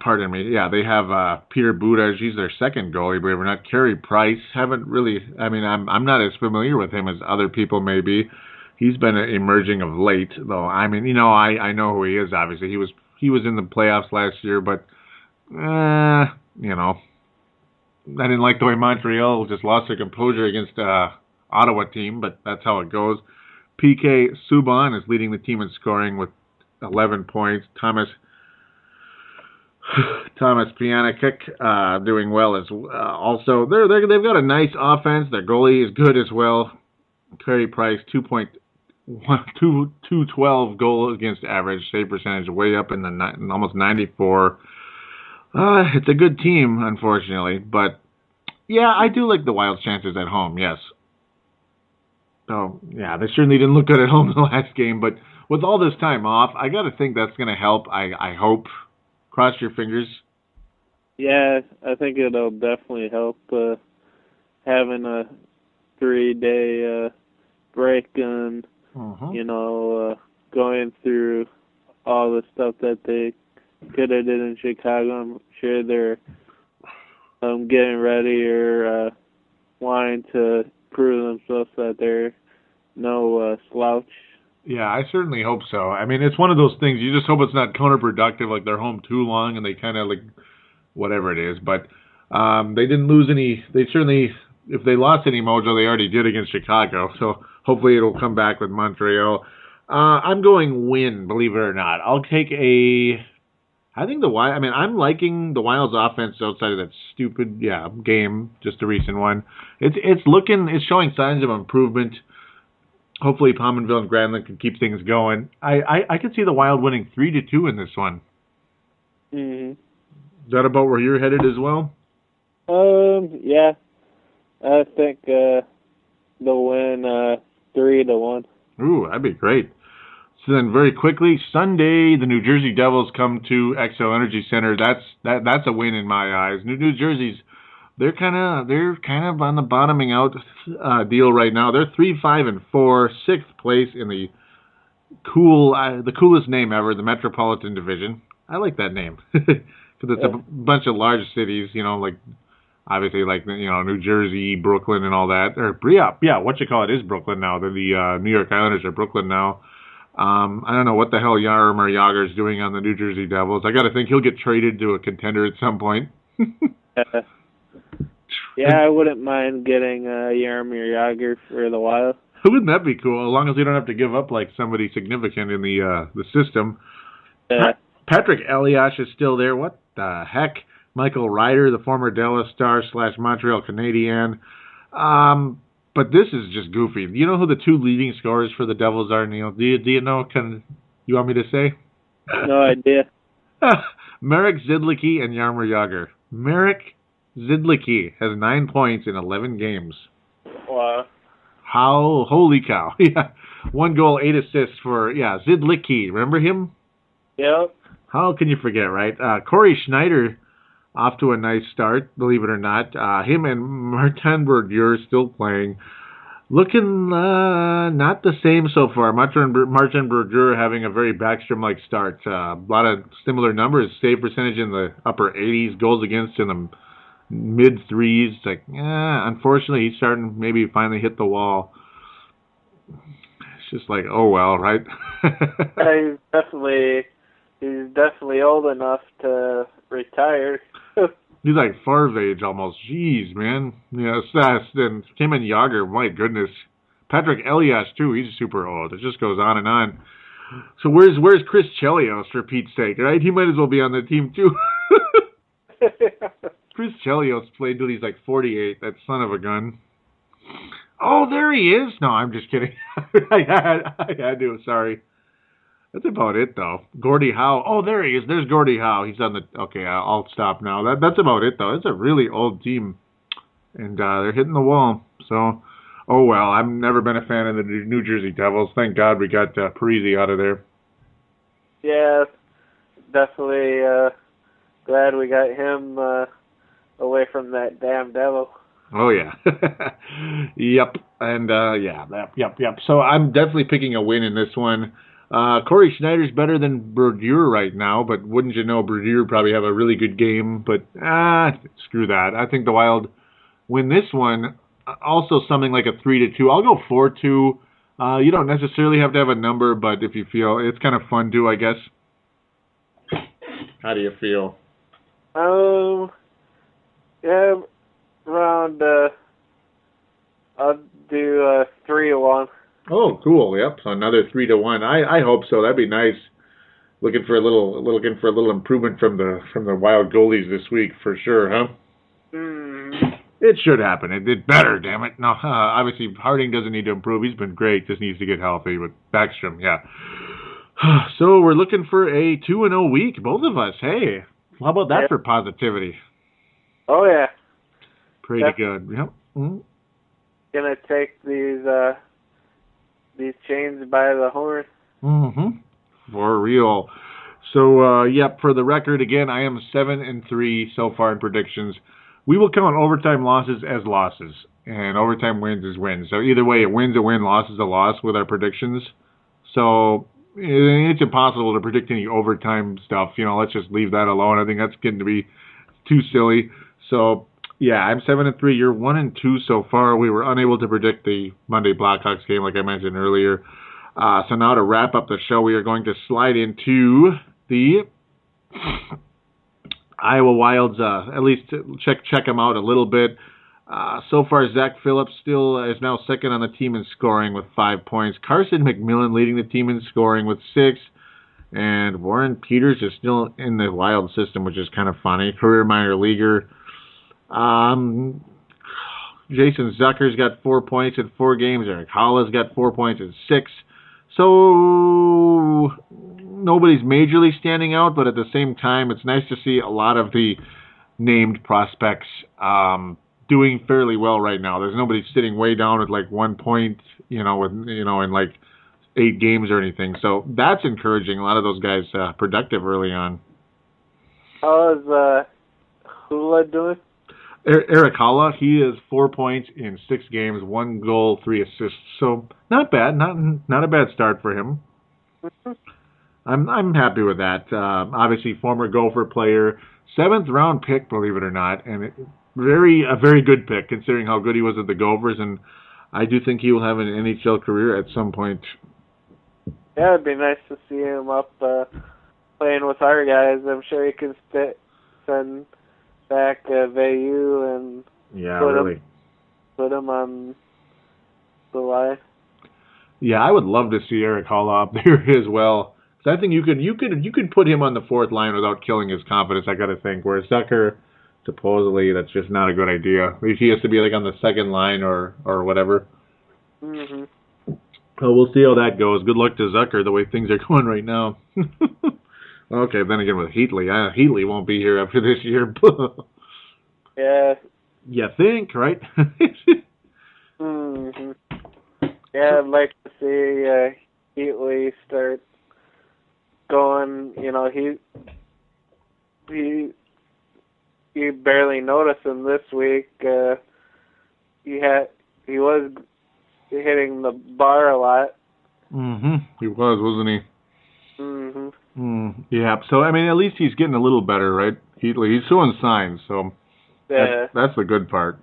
Pardon me. Yeah, they have Peter Buttigieg. He's their second goalie, believe it or not. Carey Price. Haven't really. I'm not as familiar with him as other people may be. He's been emerging of late, though. I know who he is. Obviously, he was in the playoffs last year, but I didn't like the way Montreal just lost their composure against Ottawa team, but that's how it goes. PK Subban is leading the team in scoring with 11 points. Thomas Pianikik doing well as also. They've got a nice offense. Their goalie is good as well. Carey Price 2.212 goal against average, save percentage way up in the almost 94. It's a good team, unfortunately, but yeah, I do like the Wild's chances at home. Yes. So yeah, they certainly didn't look good at home in the last game, but with all this time off, I got to think that's going to help. I hope. Cross your fingers. Yeah, I think it'll definitely help having a 3-day break and going through all the stuff that they could have did in Chicago. I'm sure they're getting ready or wanting to prove themselves that they're no slouch. Yeah, I certainly hope so. It's one of those things, you just hope it's not counterproductive, like they're home too long and they kind of whatever it is. But they didn't lose any, they certainly, if they lost any mojo, they already did against Chicago. So hopefully it'll come back with Montreal. I'm going win, believe it or not. I'll take I think I'm liking the Wild's offense outside of that stupid, game, just a recent one. It's showing signs of improvement. Hopefully Pominville and Granlund can keep things going. I could see the Wild winning 3-2 in this one. Mm-hmm. Is that about where you're headed as well? Yeah. I think they'll win 3-1. Ooh, that'd be great. So then, very quickly, Sunday, the New Jersey Devils come to XL Energy Center. That's a win in my eyes. New Jersey's they're kind of on the bottoming out deal right now. They're 3-5-4, sixth place in the coolest name ever, the Metropolitan Division. I like that name because it's a bunch of large cities, obviously New Jersey, Brooklyn, and all that. Or is Brooklyn now. The New York Islanders are Brooklyn now. I don't know what the hell Jaromir Jagr is doing on the New Jersey Devils. I got to think he'll get traded to a contender at some point. Yeah, I wouldn't mind getting Jaromir Jagr for the Wild. Wouldn't that be cool? As long as we don't have to give up somebody significant in the system. Patrick Elias is still there. What the heck? Michael Ryder, the former Dallas Star / Montreal Canadien. But this is just goofy. You know who the two leading scorers for the Devils are, Neil? Do you know? You want me to say? No idea. Marek Zidlicky and Jaromir Jagr. Marek Zidlicky has 9 points in 11 games. Wow. Holy cow. Yeah. 1 goal, 8 assists for, Zidlicky. Remember him? Yep. How can you forget, right? Corey Schneider off to a nice start, believe it or not. Him and Martin Brodeur still playing. Looking not the same so far. Martin Brodeur having a very Backstrom-like start. A lot of similar numbers. Save percentage in the upper 80s. Goals against in the mid 3s. Unfortunately, he's starting to maybe finally hit the wall. It's just like, oh well, right? He's definitely old enough to retire. He's like Favre age almost. Jeez, man. Yeah, then Timon Yager, my goodness. Patrick Elias too. He's super old. It just goes on and on. So where's Chris Chelios for Pete's sake, right? He might as well be on the team too. Chris Chelios played till he's like 48. That son of a gun. Oh, there he is. No, I'm just kidding. I had to. Sorry. That's about it, though. Gordie Howe. Oh, there he is. There's Gordie Howe. He's on the... Okay, I'll stop now. That's about it, though. It's a really old team. And they're hitting the wall. So, oh, well. I've never been a fan of the New Jersey Devils. Thank God we got Parisi out of there. Yeah, definitely glad we got him away from that damn devil. Oh, yeah. Yep. And, yep. So I'm definitely picking a win in this one. Corey Schneider's better than Brodeur right now, but wouldn't you know, Brodeur probably have a really good game, but screw that. I think the Wild win this one. Also something like a 3-2. I'll go 4-2. You don't necessarily have to have a number, but if you feel it's kind of fun too, I guess. How do you feel? Yeah, around I'll do 3-1. Oh, cool. Yep. So another 3-1. I hope so. That'd be nice. Looking for a little improvement from the Wild goalies this week for sure, huh? It should happen. It did better, damn it. No, obviously Harding doesn't need to improve. He's been great. Just needs to get healthy. But Backstrom, yeah. So we're looking for a 2-0 week, both of us. Hey, how about that for positivity? Oh yeah. Pretty good. Yep. Mm-hmm. Gonna take these chains by the horn. Mm-hmm. For real. So, for the record, again, I am 7-3 so far in predictions. We will count overtime losses as losses, and overtime wins as wins. So either way, a win's a win, loss is a loss with our predictions. So it's impossible to predict any overtime stuff. Let's just leave that alone. I think that's getting to be too silly. So, yeah, I'm 7-3. You're 1-2 so far. We were unable to predict the Monday Blackhawks game, like I mentioned earlier. So now to wrap up the show, we are going to slide into the Iowa Wilds. At least check them out a little bit. So far, Zach Phillips still is now second on the team in scoring with 5 points. Carson McMillan leading the team in scoring with 6. And Warren Peters is still in the Wild system, which is kind of funny. Career minor leaguer. Jason Zucker's got 4 points in 4 games. Eric Halla's got 4 points in 6. So nobody's majorly standing out, but at the same time, it's nice to see a lot of the named prospects doing fairly well right now. There's nobody sitting way down at like 1 point, in like 8 games or anything. So that's encouraging. A lot of those guys productive early on. How is Hula doing? Eric Halla, he is 4 points in 6 games, 1 goal, 3 assists. So not bad, not a bad start for him. I'm happy with that. Obviously, former Gopher player, 7th round pick, believe it or not, and a very good pick considering how good he was at the Gophers. And I do think he will have an NHL career at some point. Yeah, it'd be nice to see him up playing with our guys. I'm sure he can send back VU and put him on the line. Yeah, I would love to see Eric Halla up there as well. So I think you could put him on the 4th line without killing his confidence. I got to think. Whereas Zucker, supposedly, that's just not a good idea. He has to be like on the 2nd line or whatever. Mm-hmm. So we'll see how that goes. Good luck to Zucker the way things are going right now. Okay, then again with Heatley. Heatley won't be here after this year. Yeah. You think, right? Mm-hmm. Yeah, I'd like to see Heatley start going. You barely noticed him this week. He was hitting the bar a lot. He was, wasn't he? Yeah. So I mean, at least he's getting a little better, right? He's showing signs, so that's the good part.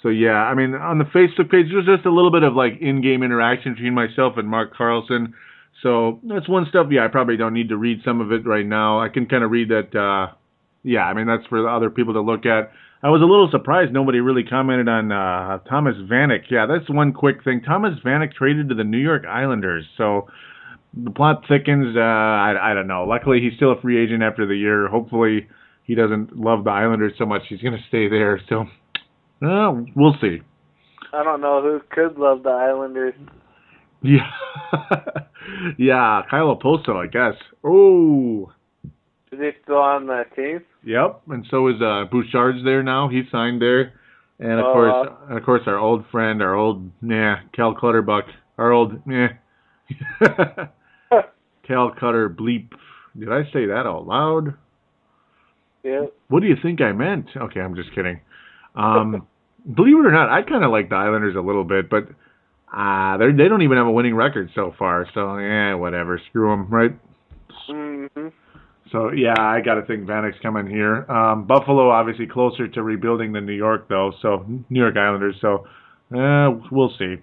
So yeah, I mean, on the Facebook page, there's just a little bit of like in-game interaction between myself and Mark Carlson. So that's one stuff. Yeah, I probably don't need to read some of it right now. I can kind of read that. Yeah, I mean, that's for the other people to look at. I was a little surprised nobody really commented on Thomas Vanek. Yeah, that's one quick thing. Thomas Vanek traded to the New York Islanders, so the plot thickens. I don't know. Luckily, he's still a free agent after the year. Hopefully, he doesn't love the Islanders so much he's going to stay there. So, we'll see. I don't know who could love the Islanders. Yeah. Yeah, Kyle Oposo, I guess. Oh. Is he still on the team? Yep, and so is Bouchard's there now. He signed there. And of course our old friend, our old Cal Clutterbuck, our old Cal Cutter bleep. Did I say that out loud? Yeah. What do you think I meant? Okay, I'm just kidding. Believe it or not, I kind of like the Islanders a little bit, but they don't even have a winning record so far. So whatever, screw them, right? So yeah, I got to think Vanek's coming here. Buffalo obviously closer to rebuilding than New York though. So New York Islanders. So we'll see.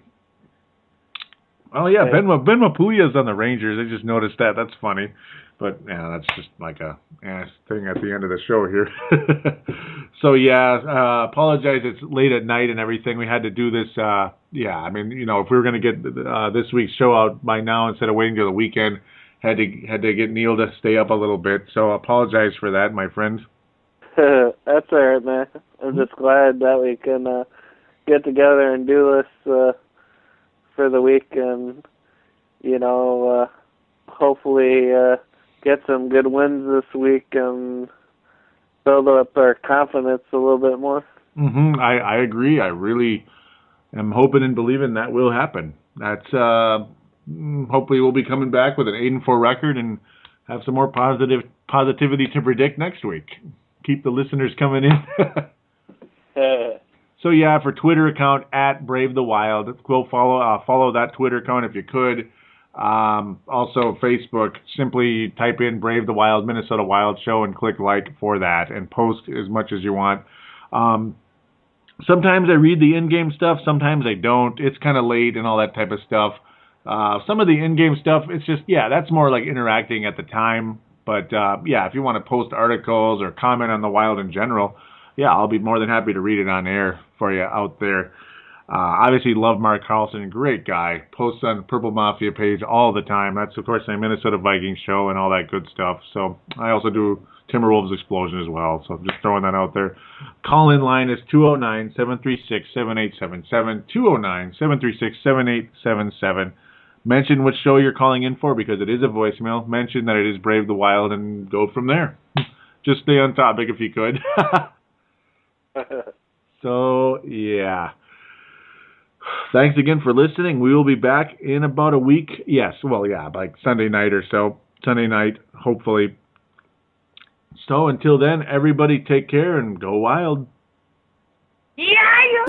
Oh yeah, Ben Mapuya's on the Rangers. I just noticed that. That's funny. But that's just like a thing at the end of the show here. So apologize. It's late at night and everything. We had to do this. I mean, if we were going to get this week's show out by now instead of waiting till the weekend, had to get Neil to stay up a little bit. So apologize for that, my friend. That's all right, man. I'm just glad that we can get together and do this for the week and, hopefully get some good wins this week and build up our confidence a little bit more. I agree. I really am hoping and believing that will happen. That's hopefully we'll be coming back with an 8-4 record and have some more positivity to predict next week. Keep the listeners coming in. So for Twitter account at Brave the Wild, go follow that Twitter account if you could. Also Facebook, simply type in Brave the Wild Minnesota Wild Show and click like for that and post as much as you want. Sometimes I read the in-game stuff, sometimes I don't. It's kind of late and all that type of stuff. Some of the in-game stuff, it's just, that's more like interacting at the time. But if you want to post articles or comment on the Wild in general, I'll be more than happy to read it on air for you out there. Obviously, love Mark Carlson, great guy. Posts on Purple Mafia page all the time. That's, of course, my Minnesota Vikings show and all that good stuff. So I also do Timberwolves Explosion as well. So I'm just throwing that out there. Call-in line is 209-736-7877, 209-736-7877. Mention which show you're calling in for because it is a voicemail. Mention that it is Brave the Wild and go from there. Just stay on topic if you could. So, thanks again for listening. We will be back in about a week. Yes, like Sunday night or so. Sunday night, hopefully. So, until then, everybody take care and go Wild. Yeah!